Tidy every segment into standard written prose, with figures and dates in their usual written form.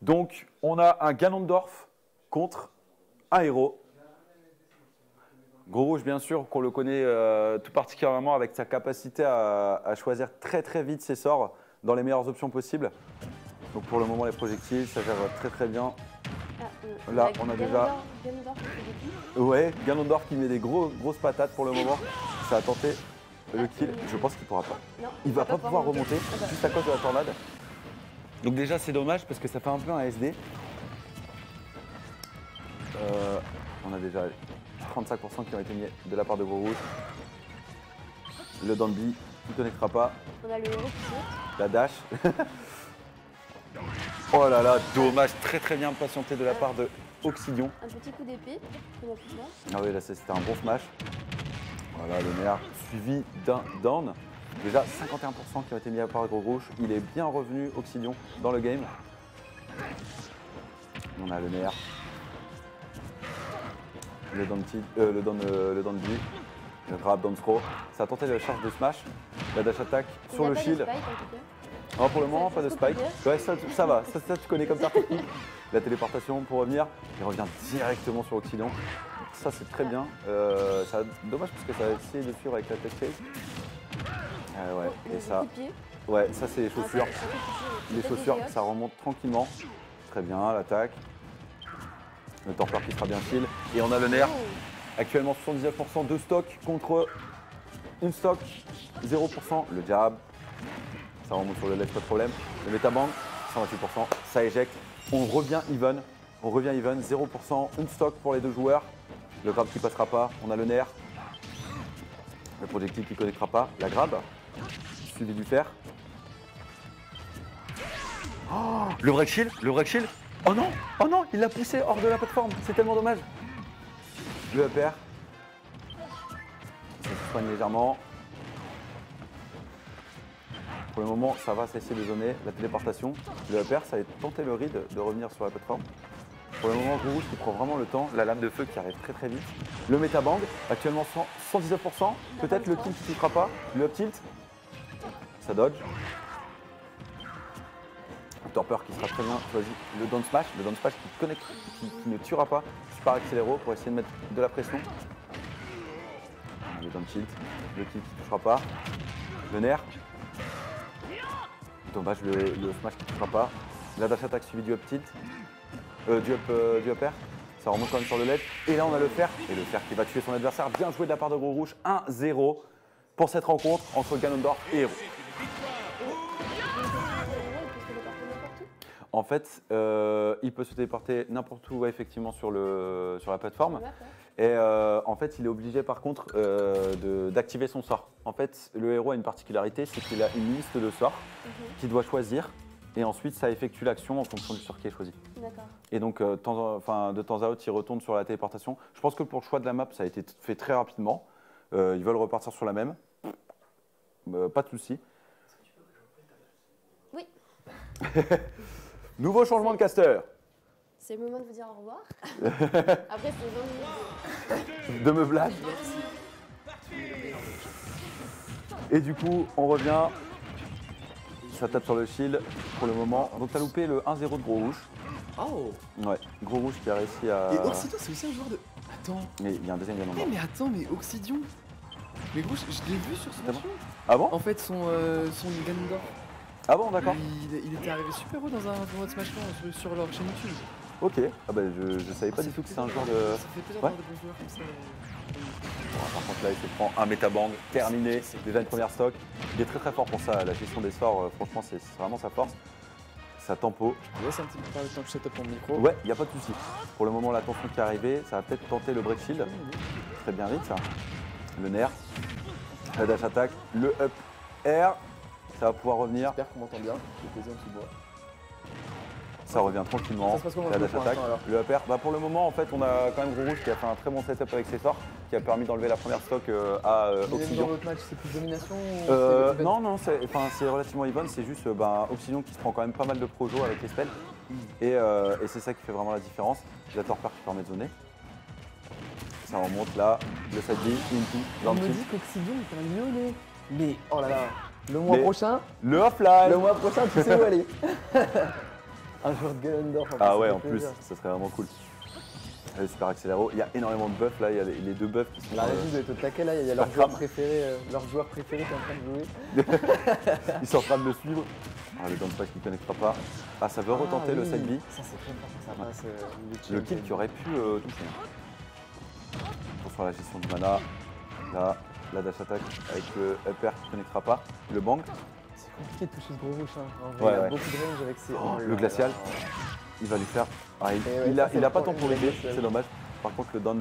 Donc, on a un Ganondorf contre un héros. Gros Rouge, bien sûr, qu'on le connaît tout particulièrement avec sa capacité à choisir très très vite ses sorts dans les meilleures options possibles. Donc pour le moment, les projectiles, ça gère très très bien. Là, on a déjà... Ganondorf qui fait des kills. Ouais, Ganondorf qui met des grosses patates pour le moment. Ça a tenté le kill. Je pense qu'il pourra pas. Non, Il va pas pouvoir remonter Ah bah. juste à cause de la tornade. Donc déjà, c'est dommage parce que ça fait un peu un SD. On a déjà 35% qui ont été mis de la part de Gros Rouge. Le Danby qui ne connectera pas. On a le héros qui saute. La dash. Oh là là, dommage, très très bien patienté de la part de Oxidion. Un petit coup d'épée. On a plus là. Ah oui, là c'était un bon smash. Voilà le nerf suivi d'un down. Déjà 51% qui ont été mis à part de Gros Rouge. Il est bien revenu Oxidion dans le game. On a le nerf. Le down B. Le grab down throw. Ça a tenté la charge de smash. La dash attack sur le shield. Non, pour le moment, pas de spike. Ouais, ça va, ça tu connais comme ça technique. La téléportation pour revenir, il revient directement sur Oxydon. Ça, c'est très bien. Dommage parce que ça a essayé de suivre avec la tech chase. Ouais, et ça, ouais, ça c'est les chaussures. Les chaussures, ça remonte tranquillement. Très bien, l'attaque. Le torpeur qui sera bien chill. Et on a le nerf. Actuellement 79% de stock contre une stock, 0%. Le jab. Ça remonte sur le ledge, pas de problème. Le Metabang, 128%, ça éjecte. On revient even. 0%, une stock pour les deux joueurs. Le grab qui passera pas, on a le nerf. Le projectile qui ne connectera pas. La grab, suivi du fer. Oh, le break shield. Oh non, il l'a poussé hors de la plateforme. C'est tellement dommage. Le upper. Ça se soigne légèrement. Pour le moment, ça va, ça essaie de zoner la téléportation. Le upper, ça a tenté le read de revenir sur la plateforme. Pour le moment, Gros Rouge qui prend vraiment le temps. La lame de feu qui arrive très très vite. Le Metabang, actuellement 119%. Peut-être le kill qui ne touchera pas. Le up tilt, ça dodge. Le torpeur qui sera très bien choisi. Le down smash qui ne tuera pas. Super accéléro pour essayer de mettre de la pression. Le down tilt, le kill qui ne touchera pas. Le nerf. Dommage, le smash qui ne touchera pas. La dash attack suivi du up tilt. Du upper. Ça remonte quand même sur le ledge. Et là, on a le fer. Et le fer qui va tuer son adversaire. Bien joué de la part de Gros Rouge. 1-0 pour cette rencontre entre Ganondorf et Héros. En fait, il peut se téléporter n'importe où, effectivement, sur la plateforme. Et en fait, il est obligé, par contre, d'activer son sort. En fait, le héros a une particularité, c'est qu'il a une liste de sorts qu'il doit choisir. Et ensuite, ça effectue l'action en fonction du sort qui est choisi. D'accord. Et donc, de temps à autre, il retourne sur la téléportation. Je pense que pour le choix de la map, ça a été fait très rapidement. Ils veulent repartir sur la même. Pas de souci. Oui. Nouveau changement de caster. C'est le moment de vous dire au revoir. Après, c'est 20 minutes. De me blague. Et du coup, on revient. Ça tape sur le shield pour le moment. Donc, t'as loupé le 1-0 de Gros Rouge. Oh. Ouais, Gros Rouge qui a réussi à... Et Oxidion, c'est aussi un joueur de... Attends. Mais il y a un deuxième Ganondorf. Mais attends, mais Oxidion. Mais gros, je l'ai vu sur Smash. Ah bon? En fait, son Ganondorf. Ah bon, d'accord. Il était arrivé super haut dans un tournoi de Smash sur leur chaîne YouTube. Ok, ah bah je savais pas du tout que c'est un joueur de... Ça fait plaisir d'avoir de bons joueurs comme ça. Bon, par contre là il se prend un Metabang terminé, déjà une première stock. Il est très très fort pour ça, la gestion des sorts, franchement c'est vraiment sa force. Sa tempo. Je laisse un petit peu parler de temps que je setup mon micro. Ouais, il n'y a pas de souci. Pour le moment la tension qui est arrivée, ça va peut-être tenter le break shield. Très bien vite ça. Le nerf, la dash attack, le up air, ça va pouvoir revenir. J'espère qu'on m'entend bien, j'ai plaisir en bois. Ça revient tranquillement, ça se passe comment la dash attack, alors le upper. Bah pour le moment en fait on a quand même Gros Rouge qui a fait un très bon setup avec ses sorts, qui a permis d'enlever la première stock à Oxidion. Dans l'autre match c'est plus domination ou Non, c'est relativement even, c'est juste Oxidion qui se prend quand même pas mal de projo avec les spells. Et c'est ça qui fait vraiment la différence. La torpeur qui permet de zoner. Ça remonte là, le side B, into, on me dit qu'Oxidion est un lyonnais. Mais oh là là, le mois prochain. Le offline. Le mois prochain tu sais où aller. Un joueur de Ganondorf. Ah ouais, en plus, ça serait vraiment cool. Le super accéléro, il y a énormément de buffs là, il y a les 2 buffs qui sont. La régie doit être au taquet là, il y a leur joueur préféré qui est en train de jouer. Ils sont en train de le suivre. Ah, le Downspace qui ne connectera pas. Ah, ça veut retenter le side B. Ça c'est très fort quand ça passe. Le kill qui aurait pu toucher. Pour faire la gestion du mana. Là, la dash attack avec le upper qui ne connectera pas. Le bang. C'est compliqué de toucher ce gros rouge. Hein. Il a beaucoup de range avec ses. Le glacial. Il va lui faire. Ah, il a pas temporisé, c'est dommage. Par contre, le down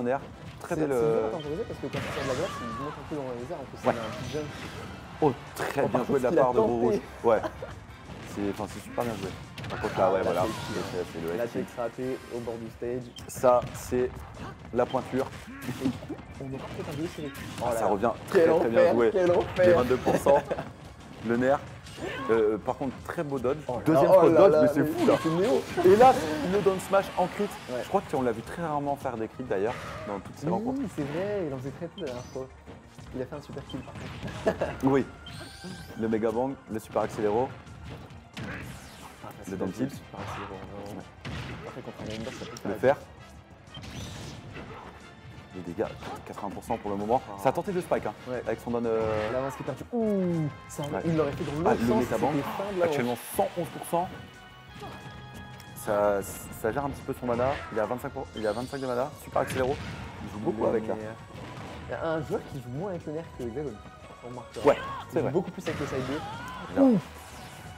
air, très belle. C'est dur à temporiser parce que quand tu sors de la glace, il monte un peu dans les airs. En plus, il a un petit jump. Oh, très bien joué de la part de Gros Rouge. Ouais. C'est super bien joué. Par contre, là, ouais, voilà. C'est le la tech raté au bord du stage. Ça, c'est la pointure. On est peut-être un jeu série. Ça revient très bien joué. Les 22%. Le nerf. Par contre, très beau dodge. Deuxième fois dodge, mais c'est fou là. Et là, le down smash en crit. Ouais. Je crois qu'on l'a vu très rarement faire des crits d'ailleurs dans toutes ces rencontres. Oui, c'est vrai, il en faisait très peu la dernière fois. Il a fait un super kill par contre. Oui. Le méga bang, le super accéléro. Le down tilt. Le fer. Les dégâts, 80% pour le moment. Ça a tenté de spike avec son down. L'avance qui est perdue. Ouh, il l'aurait fait dans l'autre sens. Le métabang, actuellement 111%. Ça gère un petit peu son mana. Il a 25 de mana. Super accéléro. Il joue beaucoup avec là. Il y a un joueur qui joue moins avec le nerf que Hexagone. Ouais, c'est vrai. Beaucoup plus avec le side B.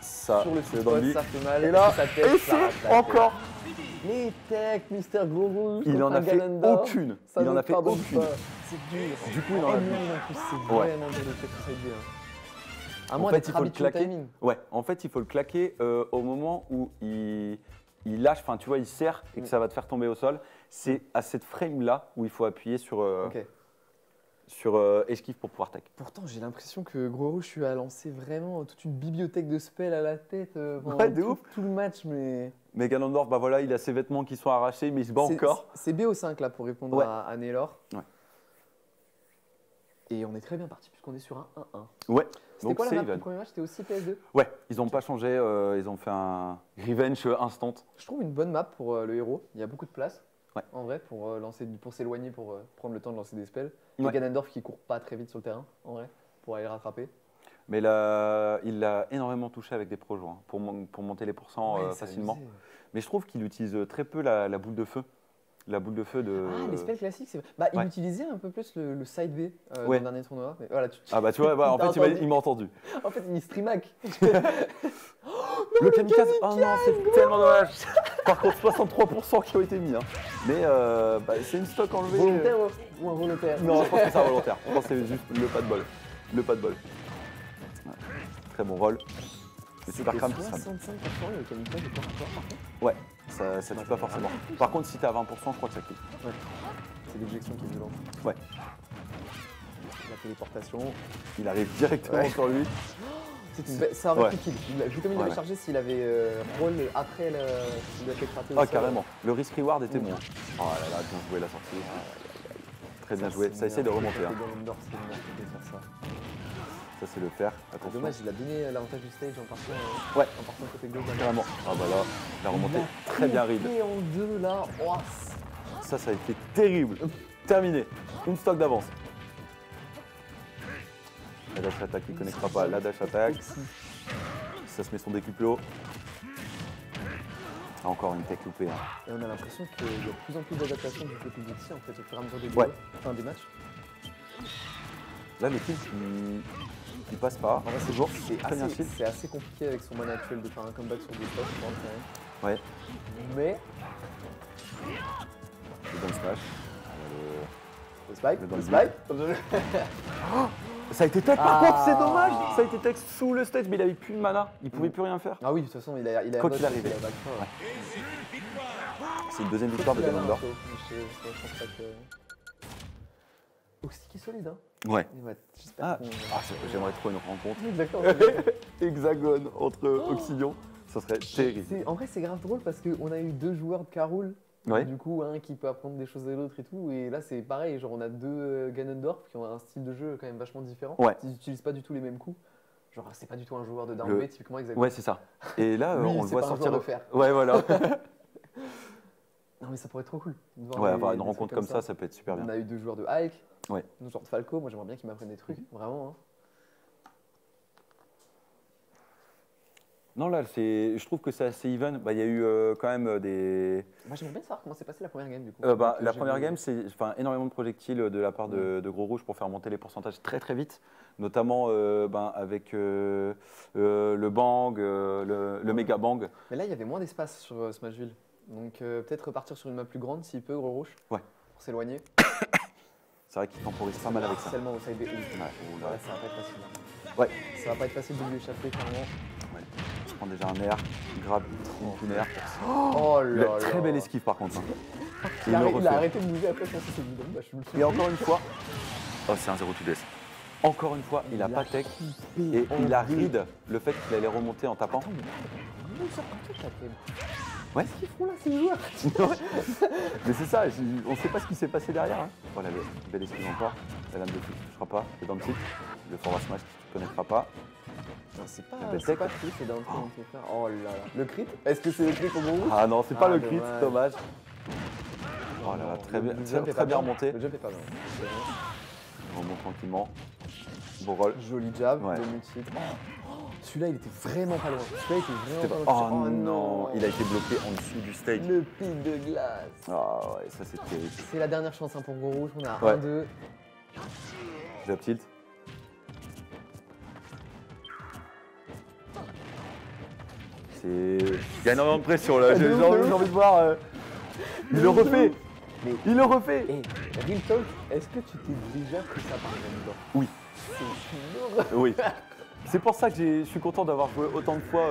Ça, sur le spot, ça fait mal. Et là, et c'est encore. Les techs, Mister Gros Rouge. Il en a fait aucune. Il en a fait aucune. C'est dur. Du coup, il en a plus. C'est vraiment dur de faire side B. À moins d'être habitué au timing. Ouais, en fait, il faut le claquer au moment où il lâche, enfin, tu vois, il serre et que ça va te faire tomber au sol. C'est à cette frame-là où il faut appuyer sur esquive pour pouvoir tech. Pourtant, j'ai l'impression que Gros Rouge lui a lancé vraiment toute une bibliothèque de spells à la tête tout le match. Mais Ganondorf, bah voilà, il a ses vêtements qui sont arrachés, mais il se bat encore. C'est BO5 là pour répondre à Naylor. Ouais. Et on est très bien parti puisqu'on est sur un 1-1. Ouais. C'était quoi la map du premier match? C'était aussi PS2? Ouais, ils n'ont pas changé, ils ont fait un revenge instant. Je trouve une bonne map pour le héros, il y a beaucoup de place. Ouais. En vrai, pour s'éloigner, pour prendre le temps de lancer des spells. Et Ganondorf qui court pas très vite sur le terrain, en vrai, pour aller le rattraper. Mais là, il l'a énormément touché avec des projets pour monter les pourcents facilement. Mais je trouve qu'il utilise très peu la boule de feu. La boule de feu de. Ah, les spells classiques, c'est vrai. Il utilisait un peu plus le side B dans le dernier tournoi. Mais voilà, tu vois, en fait, il m'a entendu. En fait, il stream hack. Le kamikaze, oh non, c'est tellement dommage. Par contre, 63% qui ont été mis. Mais c'est une stock enlevée. Volontaire ou involontaire? Non, je pense que c'est involontaire. Je pense que c'est juste le pas de bol. Le pas de bol. Ouais. Très bon rôle. Le super crame qui 65% le kamikaze est pas encore parfait. Ouais, ça tue pas forcément. Par contre, si t'es à 20%, je crois que ça clique. Ouais. C'est l'éjection qui est violente. Ouais. La téléportation. Il arrive directement sur lui. Ça aurait pu kill. Vu comme il avait chargé, s'il avait roll après le fait crater. Ah, carrément. Le risk reward était bon. Oh là là, bien joué la sortie. Très bien joué. Ça essaie de remonter. Ça, c'est le faire. Attention. Dommage, il a donné l'avantage du stage en partant, côté gauche. Carrément. Ah bah là, la remontée très bien ride. Et en deux là. Oh. Ça a été terrible. Terminé. Une stock d'avance. La dash attack qui ne connectera pas. La dash attack. Ça se met son décuplo. Encore une tech loupée. Et on a l'impression qu'il y a de plus en plus d'adaptation du côté d'Ixi en fait au fur et à mesure des matchs. Là, le kill, il passe pas. C'est assez compliqué avec son mana actuel de faire un comeback sur des spots, je pense quand même. Ouais. Mais. Le down smash. Le spike. Ça a été tech par contre, c'est dommage. Ça a été tech sous le stage, mais il avait plus de mana. Il pouvait plus rien faire. Ah oui, de toute façon, il a quand il arrivait. C'est une deuxième victoire de Ganondorf. Oxy qui est solide, hein. Ouais. J'aimerais trop une rencontre. Hexagone entre Oxydion. Ça serait terrible. En vrai, c'est grave drôle parce qu'on a eu deux joueurs de Caroul. Du coup, un qui peut apprendre des choses de l'autre et tout. Et là, c'est pareil. Genre, on a deux Ganondorf qui ont un style de jeu quand même vachement différent. Ils n'utilisent pas du tout les mêmes coups. Genre, c'est pas du tout un joueur de down B, typiquement Hexagon. Ouais, c'est ça. Et là, Lui, on le voit pas un sortir. joueur de fer. Ouais, voilà. Non, mais ça pourrait être trop cool. Ouais, avoir une rencontre comme ça peut être super bien. On a eu 2 joueurs de Ike, ouais. 2 joueurs de Falco. Moi, j'aimerais bien qu'ils m'apprennent des trucs, vraiment. Hein. Non, là, je trouve que c'est assez even. Bah, il y a eu quand même des. Moi, j'aimerais bien savoir comment s'est passée la première game du coup. La première game, c'est énormément de projectiles de la part de Gros Rouge pour faire monter les pourcentages très très vite, notamment avec le bang, le méga bang. Mais là, il y avait moins d'espace sur Smashville. Donc peut-être repartir sur une map plus grande s'il peut, Gros Rouge. Ouais. Pour s'éloigner. C'est vrai qu'il temporise pas mal avec ça. Seulement au side B. Ouais, ça va pas être facile. Ouais. Ça va pas être facile de lui échapper clairement. Ouais. Je prends déjà un air, grab une air. Oh là là. Très belle esquive par contre. Hein. Il a arrêté de bouger après, je pense que c'est bidon. Bah, et encore une fois, oh c'est un 0 to death. Encore une fois, il a pas tech et il a read le fait qu'il allait remonter en tapant. Ouais. Qu'est-ce qu'ils font là ces joueurs? Mais c'est ça, on sait pas ce qui s'est passé derrière. Hein. Voilà, belle esquive encore. La lame de feu qui ne touchera pas. Le down tilt, le forward smash qui ne connaîtra pas. C'est pas crit, c'est down tilt. Oh là là. Le crit? Est-ce que c'est le crit au Gros Rouge? Ah non, c'est pas le crit, dommage. Oh là là, très bien remonté. Le jump est pas bien. On remonte tranquillement. Bon roll. Joli jab, ouais. de multi. Celui-là, il était vraiment pas loin. Celui-là, il était vraiment pas loin. Oh non, il a été bloqué en dessous du stage. Le pic de glace. Ah ouais, ça c'est terrible. C'est la dernière chance hein, pour Gros Rouge. On a 1-2. Jab tilt. Il y a énormément de pression là, j'ai envie de voir. Il le refait. Mais il le refait. Hey, Real Talk, est-ce que tu t'es déjà pris ça par exemple? Oui. C'est une horreur. Oui. C'est pour ça que je suis content d'avoir joué autant de fois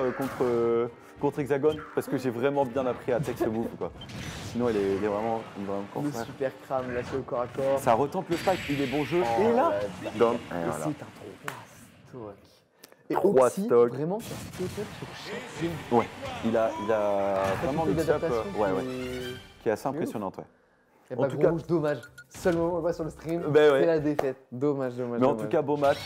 contre Hexagon, parce que j'ai vraiment bien appris à tech ce move quoi. Sinon il est vraiment le super crame, là c'est au corps à corps. Ça retempe le spike, il est bon jeu. Et là, down. C'est un 3 stock. Et 3 aussi, stocks. vraiment sur step up sur chaque game. Ouais, il a vraiment une up qui est assez impressionnante. Ouais. Et bah, Gros Rouge, dommage. Seul moment où on le voit sur le stream, c'est la défaite. Dommage. Mais en tout cas, beau match.